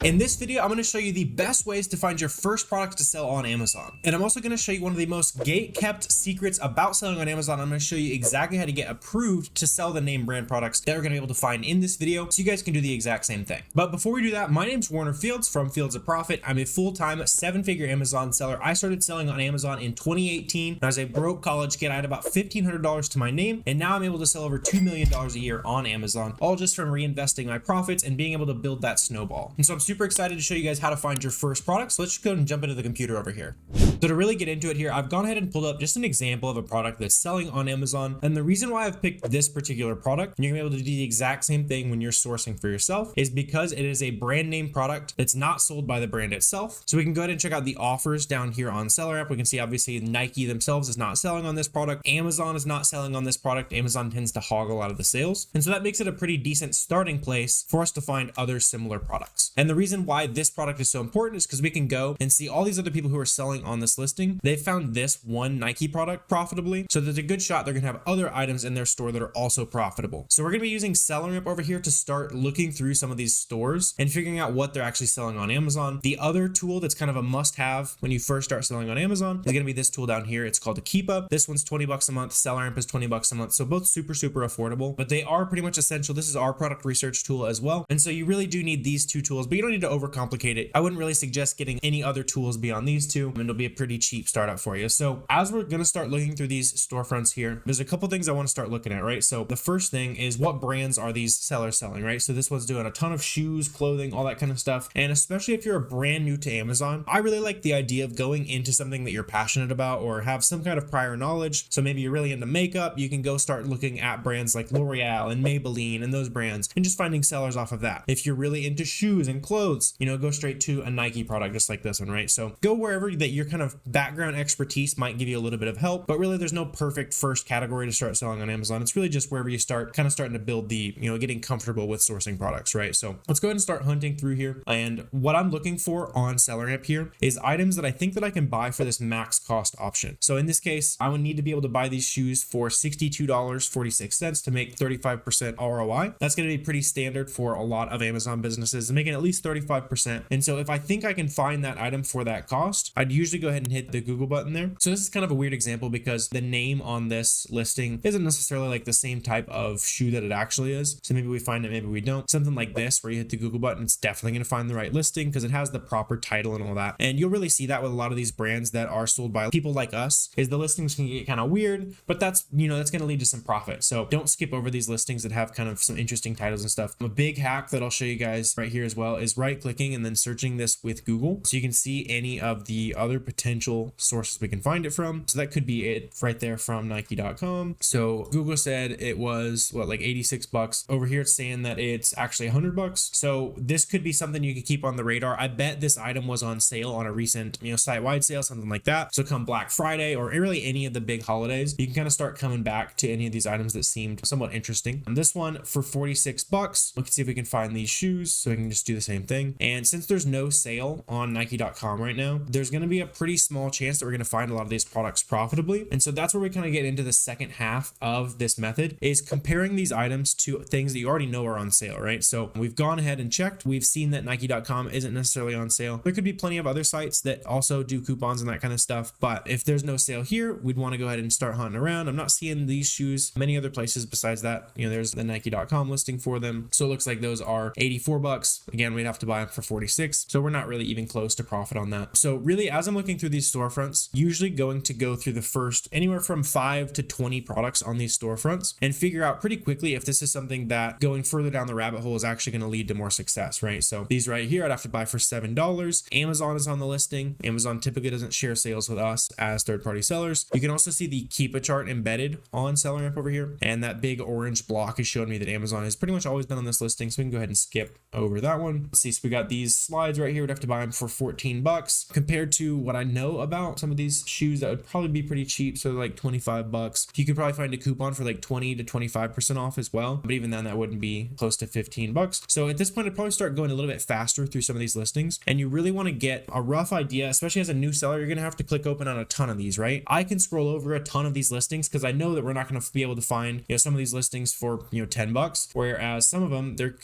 In this video, I'm going to show you the best ways to find your first product to sell on Amazon. And I'm also going to show you one of the most gate-kept secrets about selling on Amazon. I'm going to show you exactly how to get approved to sell the name brand products that we're going to be able to find in this video so you guys can do the exact same thing. But before we do that, my name's Warner Fields from Fields of Profit. I'm a full-time seven-figure Amazon seller. I started selling on Amazon in 2018. I was a broke college kid. I had about $1,500 to my name, and now I'm able to sell over $2 million a year on Amazon, all just from reinvesting my profits and being able to build that snowball. And so I'm super excited to show you guys how to find your first product. So let's just go and jump into the computer over here. So to really get into it here, I've gone ahead and pulled up just an example of a product that's selling on Amazon. And the reason why I've picked this particular product, and you're gonna be able to do the exact same thing when you're sourcing for yourself, is because it is a brand name product that's not sold by the brand itself. So we can go ahead and check out the offers down here on SellerAmp. We can see obviously Nike themselves is not selling on this product. Amazon is not selling on this product. Amazon tends to hog a lot of the sales. And so that makes it a pretty decent starting place for us to find other similar products. And the reason why this product is so important is because we can go and see all these other people who are selling on this listing. They found this one Nike product profitably. So there's a good shot they're going to have other items in their store that are also profitable. So we're going to be using SellerAmp over here to start looking through some of these stores and figuring out what they're actually selling on Amazon. The other tool that's kind of a must-have when you first start selling on Amazon is going to be this tool down here. It's called a Keepa. This one's 20 bucks a month. SellerAmp is 20 bucks a month. So both super affordable, but they are pretty much essential. This is our product research tool as well. And so you really do need these two tools, but you don't need to overcomplicate it. I wouldn't really suggest getting any other tools beyond these two, and it'll be a pretty cheap startup for you. So as we're going to start looking through these storefronts here, there's a couple things I want to start looking at, right? So the first thing is what brands are these sellers selling, right? So this one's doing a ton of shoes, clothing, all that kind of stuff. And especially if you're brand new to Amazon, I really like the idea of going into something that you're passionate about or have some kind of prior knowledge. So maybe you're really into makeup, you can go start looking at brands like L'Oreal and Maybelline and those brands and just finding sellers off of that. If you're really into shoes and clothes, you know, go straight to a Nike product just like this one, right? So go wherever that your kind of background expertise might give you a little bit of help, but really there's no perfect first category to start selling on Amazon. It's really just wherever you start kind of starting to build the, you know, getting comfortable with sourcing products, right? So let's go ahead and start hunting through here. And what I'm looking for on SellerAmp here is items that I think that I can buy for this max cost option. So in this case, I would need to be able to buy these shoes for $62.46 to make 35% ROI. That's going to be pretty standard for a lot of Amazon businesses, making at least 35%. And so if I think I can find that item for that cost, I'd usually go ahead and hit the Google button there. So this is kind of a weird example because the name on this listing isn't necessarily like the same type of shoe that it actually is. So maybe we find it, maybe we don't. Something like this where you hit the Google button, it's definitely going to find the right listing because it has the proper title and all that. And you'll really see that with a lot of these brands that are sold by people like us, is the listings can get kind of weird, but that's, you know, that's going to lead to some profit. So don't skip over these listings that have kind of some interesting titles and stuff. A big hack that I'll show you guys right here as well is right clicking and then searching this with Google. So you can see any of the other potential sources we can find it from. So that could be it right there from Nike.com. So Google said it was what, like 86 bucks. Over here it's saying that it's actually 100 bucks. So this could be something you could keep on the radar. I bet this item was on sale on a recent, you know, site-wide sale, something like that. So come Black Friday or really any of the big holidays, you can kind of start coming back to any of these items that seemed somewhat interesting. And this one for 46 bucks, we can see if we can find these shoes. So we can just do the same thing. And since there's no sale on Nike.com right now, there's going to be a pretty small chance that we're going to find a lot of these products profitably. And so that's where we kind of get into the second half of this method, is comparing these items to things that you already know are on sale, right? So we've gone ahead and checked. We've seen that Nike.com isn't necessarily on sale. There could be plenty of other sites that also do coupons and that kind of stuff. But if there's no sale here, we'd want to go ahead and start hunting around. I'm not seeing these shoes many other places besides that. You know, there's the Nike.com listing for them. So it looks like those are 84 bucks. Again, we'd have to buy them for 46. So we're not really even close to profit on that. So really, as I'm looking through these storefronts, usually going to go through the first anywhere from 5 to 20 products on these storefronts and figure out pretty quickly if this is something that going further down the rabbit hole is actually going to lead to more success, right? So these right here, I'd have to buy for $7. Amazon is on the listing. Amazon typically doesn't share sales with us as third-party sellers. You can also see the Keepa chart embedded on SellerAmp over here. And that big orange block is showing me that Amazon has pretty much always been on this listing. So we can go ahead and skip over that one. Let's see. So we got these slides right here. We'd have to buy them for 14 bucks compared to what I know about some of these shoes that would probably be pretty cheap. So like $25. You could probably find a coupon for like 20 to 25% off as well. But even then, that wouldn't be close to $15. So at this point, I'd probably start going a little bit faster through some of these listings. And you really want to get a rough idea, especially as a new seller. You're going to have to click open on a ton of these, right? I can scroll over a ton of these listings because I know that we're not going to be able to find, some of these listings for, $10, whereas some of them, they're,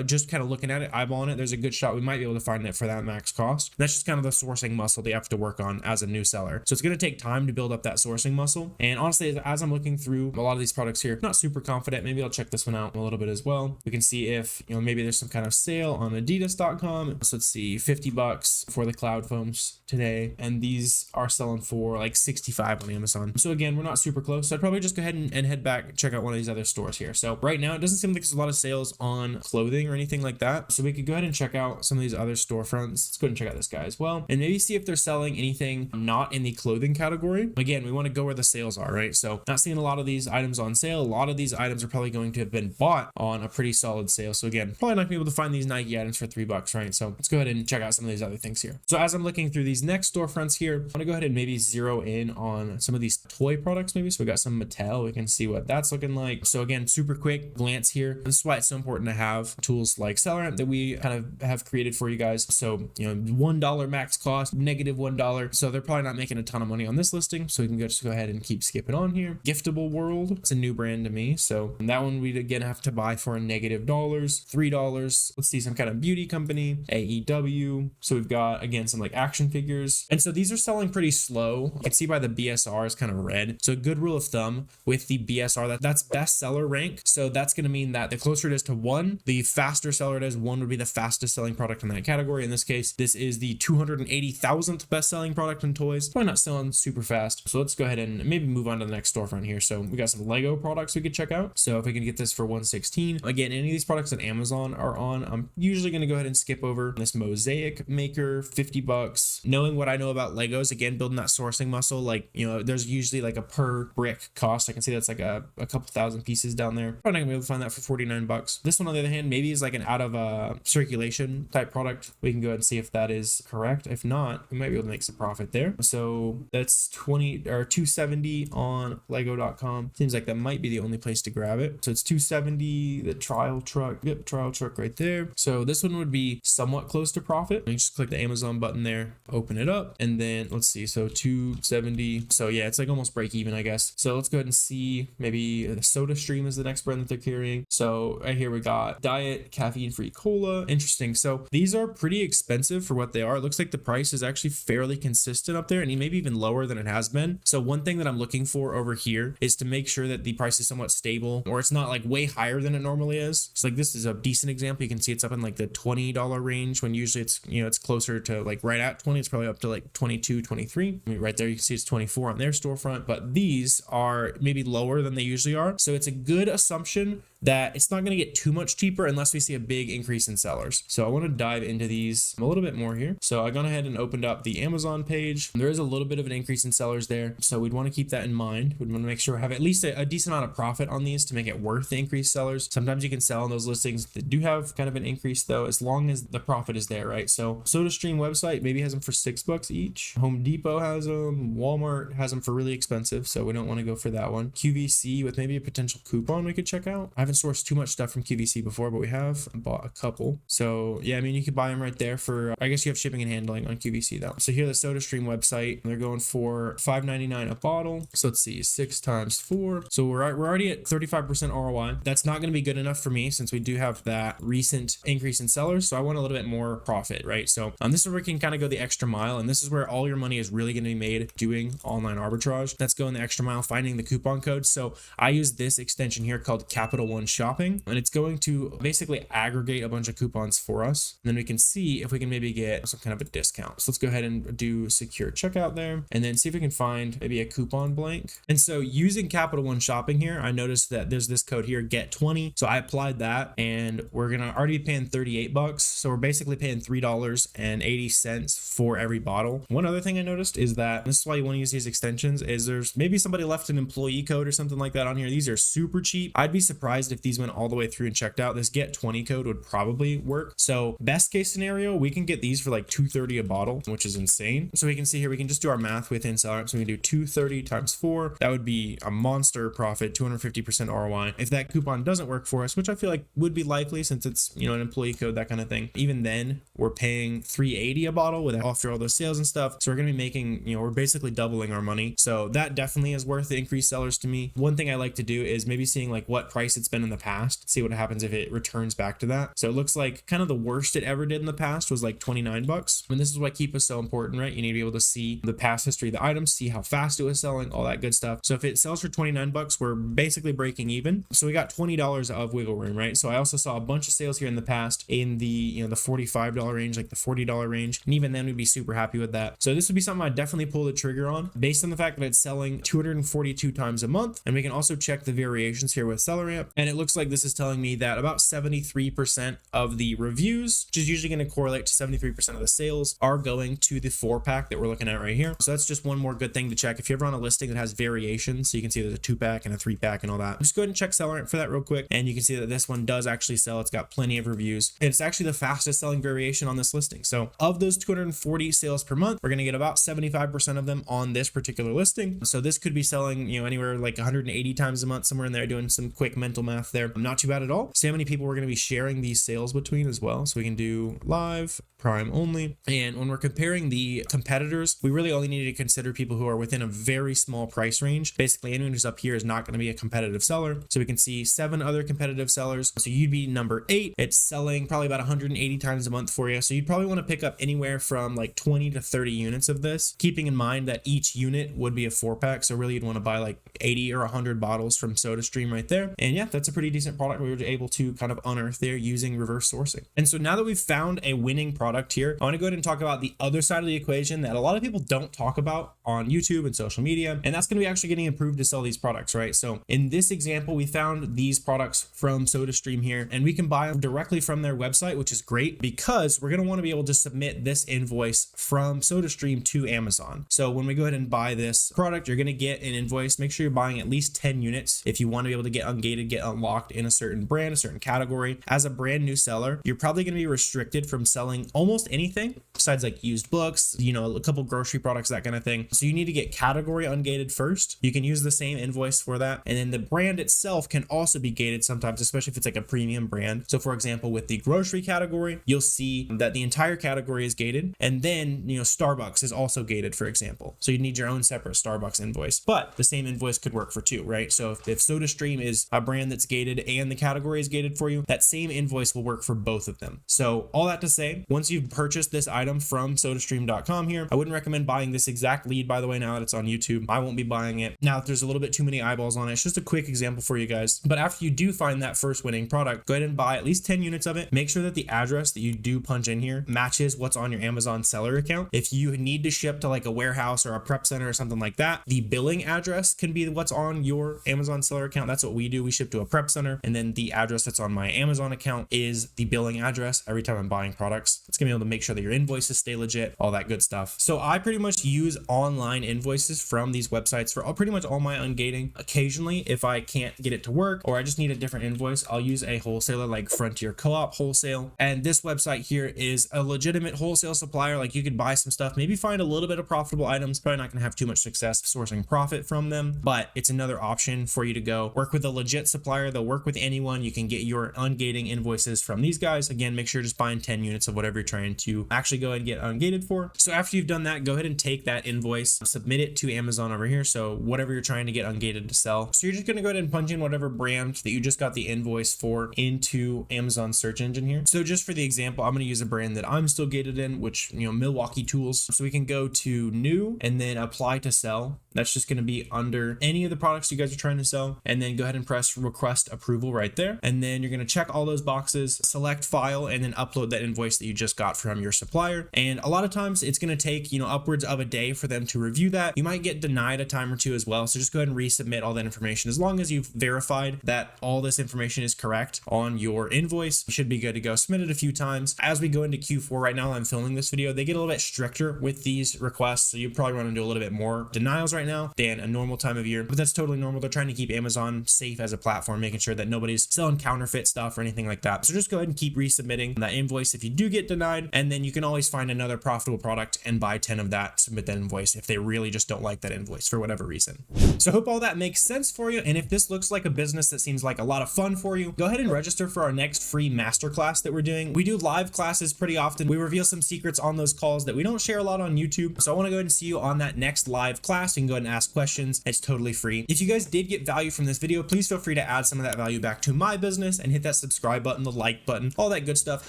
just kind of looking at it, eyeballing it, there's a good shot we might be able to find it for that max cost. That's just kind of the sourcing muscle that you have to work on as a new seller. So it's going to take time to build up that sourcing muscle. And honestly, as I'm looking through a lot of these products here, not super confident. Maybe I'll check this one out a little bit as well. We can see if, maybe there's some kind of sale on Adidas.com. So let's see, $50 for the cloud foams today. And these are selling for like 65 on Amazon. So again, we're not super close. So I'd probably just go ahead and head back and check out one of these other stores here. So right now, it doesn't seem like there's a lot of sales on clothing or anything like that. So we could go ahead and check out some of these other storefronts. Let's go ahead and check out this guy as well. And maybe see if they're selling anything not in the clothing category. Again, we want to go where the sales are, right? So not seeing a lot of these items on sale. A lot of these items are probably going to have been bought on a pretty solid sale. So again, probably not gonna be able to find these Nike items for $3, right? So let's go ahead and check out some of these other things here. So as I'm looking through these next storefronts here, I'm gonna go ahead and maybe zero in on some of these toy products maybe. So we got some Mattel. We can see what that's looking like. So again, super quick glance here. This is why it's so important to have tools like SellerAmp that we kind of have created for you guys. So, $1 max cost, -$1. So they're probably not making a ton of money on this listing. So we can just go ahead and keep skipping on here. Giftable World. It's a new brand to me. So that one we'd again have to buy for a -$, $3. Let's see, some kind of beauty company, AEW. So we've got, again, some like action figures. And so these are selling pretty slow. You can see by the BSR is kind of red. So a good rule of thumb with the BSR, that's bestseller rank. So that's going to mean that the closer it is to 1, the faster seller it is. 1 would be the fastest selling product in that category. In this case, this is the 280,000th best selling product in toys. Probably not selling super fast. So let's go ahead and maybe move on to the next storefront here. So we got some Lego products we could check out. So if we can get this for $116, again, any of these products that Amazon are on, I'm usually going to go ahead and skip over this mosaic maker, $50. Knowing what I know about Legos, again, building that sourcing muscle, like, there's usually like a per brick cost. I can see that's like a couple thousand pieces down there. Probably not gonna be able to find that for $49. This one, on the other hand, maybe is like an out of circulation type product. We can go ahead and see if that is correct. If not, we might be able to make some profit there. So that's $270 on Lego.com. Seems like that might be the only place to grab it. So it's $270. The trial truck. Yep, trial truck right there. So this one would be somewhat close to profit. You just click the Amazon button there, open it up, and then let's see. So $270. So yeah, it's like almost break even, I guess. So let's go ahead and see, maybe the Soda Stream is the next brand that they're carrying. So right here we got diet caffeine-free cola. Interesting. So these are pretty expensive for what they are. It looks like the price is actually fairly consistent up there, and maybe even lower than it has been. So one thing that I'm looking for over here is to make sure that the price is somewhat stable, or it's not like way higher than it normally is. So like this is a decent example. You can see it's up in like the $20 range, when usually it's, it's closer to like right at 20. It's probably up to like 22, 23. I mean, right there you can see it's 24 on their storefront, but these are maybe lower than they usually are. So it's a good assumption that it's not going to get too much cheaper unless we see a big increase in sellers. So I want to dive into these a little bit more here. So I gone ahead and opened up the Amazon page. There is a little bit of an increase in sellers there. So we'd want to keep that in mind. We'd want to make sure we have at least a decent amount of profit on these to make it worth the increased sellers. Sometimes you can sell on those listings that do have kind of an increase though, as long as the profit is there, right? So SodaStream website maybe has them for $6 each. Home Depot has them. Walmart has them for really expensive. So we don't want to go for that one. QVC with maybe a potential coupon we could check out. I haven't sourced too much stuff from QVC before, but we have bought a couple. So yeah, I mean, you could buy them right there for, I guess you have shipping and handling on QVC though. So here, the SodaStream website, they're going for $5.99 a bottle. So let's see, 6 times 4. So we're already at 35% ROI. That's not going to be good enough for me since we do have that recent increase in sellers. So I want a little bit more profit, right? So this is where we can kind of go the extra mile. And this is where all your money is really going to be made doing online arbitrage. That's going the extra mile, finding the coupon code. So I use this extension here called Capital One Shopping, and it's going to basically aggregate a bunch of coupons for us. And then we can see if we can maybe get some kind of a discount. So let's go ahead and do secure checkout there, and then see if we can find maybe a coupon blank. And so using Capital One Shopping here, I noticed that there's this code here, get 20. So I applied that, and we're going to already be paying $38. So we're basically paying $3.80 for every bottle. One other thing I noticed is that this is why you want to use these extensions, is there's maybe somebody left an employee code or something like that on here. These are super cheap. I'd be surprised surprised if these went all the way through and checked out. This get 20 code would probably work. So best case scenario, we can get these for like $2.30 a bottle, which is insane. So we can see here, we can just do our math within SellerAmp. So we can do 230 times 4. That would be a monster profit, 250% ROI. If that coupon doesn't work for us, which I feel like would be likely since it's, you know, an employee code, that kind of thing. Even then, we're paying $3.80 a bottle with after all those sales and stuff. So we're going to be making, you know, we're basically doubling our money. So that definitely is worth the increased sellers to me. One thing I like to do is maybe seeing like what price it's been in the past, see what happens if it returns back to that. So it looks like kind of the worst it ever did in the past was like $29. And this is why keep is so important, right? You need to be able to see the past history of the items, see how fast it was selling, all that good stuff. So if it sells for $29, we're basically breaking even. So we got $20 of wiggle room, right? So I also saw a bunch of sales here in the past in the, you know, the $45 range, like the $40 range. And even then we'd be super happy with that. So this would be something I'd definitely pull the trigger on based on the fact that it's selling 242 times a month. And we can also check the variations here with SellerAmp. And it looks like this is telling me that about 73% of the reviews, which is usually going to correlate to 73% of the sales, are going to the 4-pack that we're looking at right here. So that's just one more good thing to check. If you're ever on a listing that has variations, so you can see there's a 2-pack and a 3-pack and all that, just go ahead and check SellerAmp for that real quick. And you can see that this one does actually sell. It's got plenty of reviews. It's actually the fastest selling variation on this listing. So of those 240 sales per month, we're going to get about 75% of them on this particular listing. So this could be selling, you know, anywhere like 180 times a month, somewhere in there, doing some quick mental math there. Not too bad at all. See how many people we're going to be sharing these sales between as well. So we can do live, Prime only. And when we're comparing the competitors, we really only need to consider people who are within a very small price range. Basically, anyone who's up here is not going to be a competitive seller. So we can see 7 other competitive sellers. So you'd be number 8. It's selling probably about 180 times a month for you. So you'd probably want to pick up anywhere from like 20 to 30 units of this, keeping in mind that each unit would be a 4-pack. So really you'd want to buy like 80 or 100 bottles from SodaStream right there. And yeah, that's a pretty decent product we were able to kind of unearth there using reverse sourcing. And so now that we've found a winning product here, I want to go ahead and talk about the other side of the equation that a lot of people don't talk about on YouTube and social media. And that's going to be actually getting approved to sell these products, right? So in this example, we found these products from SodaStream here, and we can buy them directly from their website, which is great because we're going to want to be able to submit this invoice from SodaStream to Amazon. So when we go ahead and buy this product, you're going to get an invoice. Make sure you're buying at least 10 units if you want to be able to get ungated, get unlocked in a certain brand, a certain category. As a brand new seller, you're probably going to be restricted from selling almost anything besides like used books, you know, a couple grocery products, that kind of thing. So you need to get category ungated first. You can use the same invoice for that. And then the brand itself can also be gated sometimes, especially if it's like a premium brand. So for example, with the grocery category, you'll see that the entire category is gated. And then, you know, Starbucks is also gated, for example. So you need your own separate Starbucks invoice, but the same invoice could work for 2, right? So if SodaStream is a brand that's gated and the category is gated for you, that same invoice will work for both of them. So all that to say, once you've purchased this item from SodaStream.com here, I wouldn't recommend buying this exact lead, by the way, now that it's on YouTube. I won't be buying it. Now, if there's a little bit too many eyeballs on it, it's just a quick example for you guys. But after you do find that first winning product, go ahead and buy at least 10 units of it. Make sure that the address that you do punch in here matches what's on your Amazon seller account. If you need to ship to like a warehouse or a prep center or something like that, the billing address can be what's on your Amazon seller account. That's what we do. We ship to a prep center, and then the address that's on my Amazon account is the billing address every time I'm buying products. It's gonna be able to make sure that your invoices stay legit, all that good stuff. So I pretty much use online invoices from these websites for pretty much all my ungating. Occasionally, if I can't get it to work or I just need a different invoice, I'll use a wholesaler like Frontier Co-op Wholesale. And this website here is a legitimate wholesale supplier. Like you could buy some stuff, maybe find a little bit of profitable items, probably not gonna have too much success sourcing profit from them, but it's another option for you to go work with a legit supplier. They'll work with anyone. You can get your ungating invoices from these guys. Again, make sure you're just buying 10 units of whatever you're trying to actually go ahead and get ungated for. So after you've done that, go ahead and take that invoice, submit it to Amazon over here. So whatever you're trying to get ungated to sell. So you're just going to go ahead and punch in whatever brand that you just got the invoice for into Amazon search engine here. So just for the example, I'm going to use a brand that I'm still gated in, which, you know, Milwaukee Tools. So we can go to new and then apply to sell. That's just going to be under any of the products you guys are trying to sell. And then go ahead and press request approval right there. And then you're going to check all those boxes, select file, and then upload that invoice that you just got from your supplier. And a lot of times it's going to take, you know, upwards of a day for them to review that. You might get denied a time or two as well. So just go ahead and resubmit all that information. As long as you've verified that all this information is correct on your invoice, you should be good to go. Submit it a few times. As we go into Q4 right now, I'm filming this video, they get a little bit stricter with these requests. So you probably run into a little bit more denials right right now than a normal time of year, but that's totally normal. They're trying to keep Amazon safe as a platform, making sure that nobody's selling counterfeit stuff or anything like that. So just go ahead and keep resubmitting that invoice if you do get denied, and then you can always find another profitable product and buy 10 of that, submit that invoice if they really just don't like that invoice for whatever reason. So I hope all that makes sense for you. And if this looks like a business that seems like a lot of fun for you, go ahead and register for our next free masterclass that we're doing. We do live classes pretty often. We reveal some secrets on those calls that we don't share a lot on YouTube. So I want to go ahead and see you on that next live class. You can go ahead and ask questions. It's totally free. If you guys did get value from this video, please feel free to add some of that value back to my business and hit that subscribe button, the like button, all that good stuff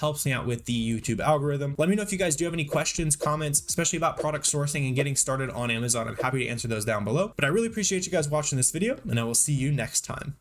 helps me out with the YouTube algorithm. Let me know if you guys do have any questions, comments, especially about product sourcing and getting started on Amazon. I'm happy to answer those down below. But I really appreciate you guys watching this video, and I will see you next time.